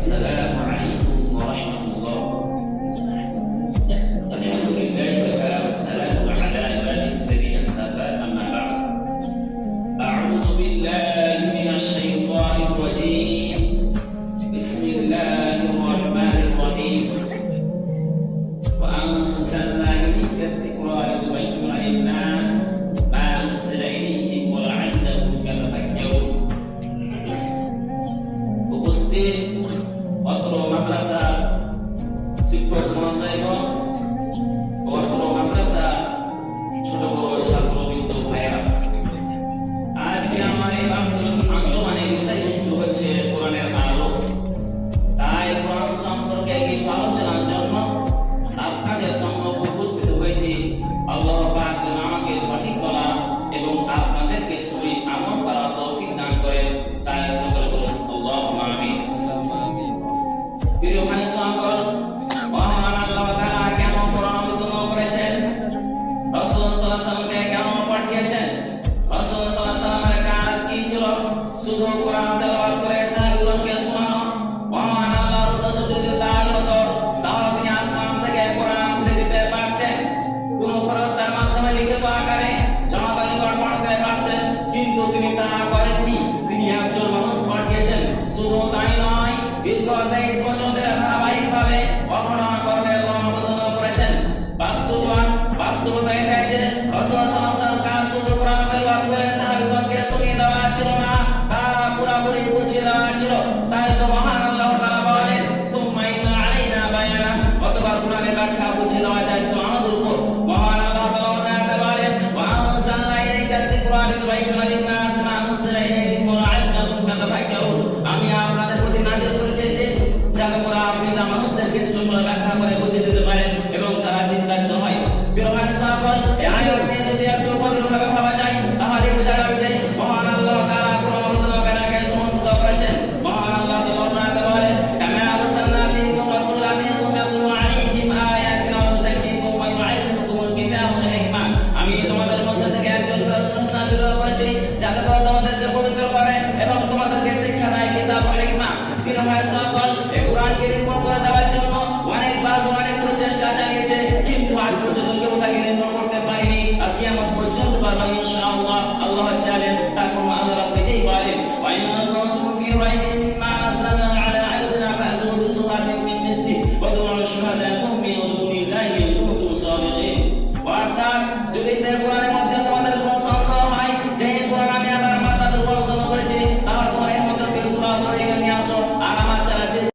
السلام عليكم ورحمة الله. الحمد لله وكفى والسلام على عباده الذين اصطفى أما بعد. أعوذ بالله من الشيطان الرجيم. بسم الله الرحمن الرحيم. وأنزلنا إليك الذكر لتبين للناس ما نزل إليهم ولعلهم يتفكرون. উপস্থিত অত্র মাদ্রাসা শিক্ষক মহাশয়গণ, অত্র মাদ্রাসা ছোট বড় ছাত্রবৃন্দ ভাইয়েরা, আজকে আমার এই আন্দোলনের বিষয়বস্তু হচ্ছে কোরআনের আলো। তাই কোরআন সম্পর্কে কিছু আলোচনার জন্য আপনাদের সম্মুখে উপস্থিত হয়েছি। আল্লাহ পাক যেন আমাকে সঠিক বলা এবং আপনাদেরকে সহি আমল করার তৌফিক দান করেন, তাই সকলে বলুন আল্লাহুম্মা আমিন। প্রিয় ভাই সকল, মহান আল্লাহ তাআলা কেন কোরআন অবতীর্ণ করেছেন, রাসূল সাল্লাল্লাহু আলাইহি ওয়াসাল্লামকে কেন পাঠিয়েছেন, রাসূল সাল্লাল্লাহু আলাইহি ওয়াসাল্লামের কাজ কি ছিল? শুধু কোরআন তেলাওয়াত করে সাহাবীদেরকে শোনানো। মহান আল্লাহর উদ্দেশ্য যদি তাই হতো, তাহলে তিনি আসমান থেকে কোরআন তুলে দিতে পারতেন, কোনো ফেরেশতার মাধ্যমে লিখিত আকারে জনগণের পড়তে পারতেন, কিন্তু তিনি তা করেননি। তিনি একজন মানুষ পাঠিয়েছেন। শুধু তাই নয়, দীর্ঘ 23 বছর ধরে ধারাবাহিকভাবে অবদান করে অবদান করেছেন। বাস্তবতা এটাই যে রাসূল সাল্লাল্লাহু আলাইহি ওয়াসাল্লাম কাজ শুধু কোরআন তেলাওয়াত করে সাহাবীদেরকে শুনিয়ে দেওয়া ছিল না, তা পুরোপুরি বুঝিয়ে দেওয়া ছিল। তাই তো মহান আল্লাহ তাআলা বলেন, সুম্মা ইন্না আলাইনা বায়ানা, অতঃপর কোরআনের ব্যাখ্যা বুঝিয়ে দেওয়া দায়িত্ব আমাদের উপর। মহান আল্লাহ তাআলা বলেন, ওয়া আনসালনা ইলাইকা যিকরা লিতুবাইয়িনা লিন-নাসি মা নুজিলা ইলাইহিম ওয়া লা'আল্লাহুম ইয়াতাফাক্কারুন। আমি আপনাদের প্রতি নাযিল করেছি যে যাতে করে আপনি মানুষদেরকে সুন্দর ব্যাখ্যা করে বুঝিয়ে দিতে পারেন এবং তারা চিন্তাশীল হয়। প্রিয় ভাই সকল, এই আয়াত নিয়ে যদি একটু গভীরভাবে ভাবা যায়, তাহলে বোঝা যাবে যে মহান আল্লাহ তাআলা কোরআন অবতীর্ণকারীকে সমর্থিত করেছেন। মহান আল্লাহ তাআলা বলেন, কামা আরসালনা ফীকুম রাসূলান মিনকুম ইয়াতলু আলাইহিম আয়াতিনা ওয়া ইউযাক্কিকুম ওয়া ইউআল্লিমুকুমুল কিতাবা ওয়াল হিকমা। আমি তোমাদের মধ্যে থেকে একজন রাসূল নাযিল করেছি যাতে করে তোমাদেরকে পবিত্র করে এবং তোমাদেরকে শিক্ষা দেয় কিতাব ও হিকমা। প্রিয় ভাই সকল, এই কোরআনকে নির্মূল করে দেওয়ার জন্য অনেকবার অনেক প্রচেষ্টা চালিয়েছে, কিন্তু আজ পর্যন্ত কেউ তাকে নির্মূল করতে পারেনি। আর কিয়ামত পর্যন্ত পারবে ইনশাআল্লাহ।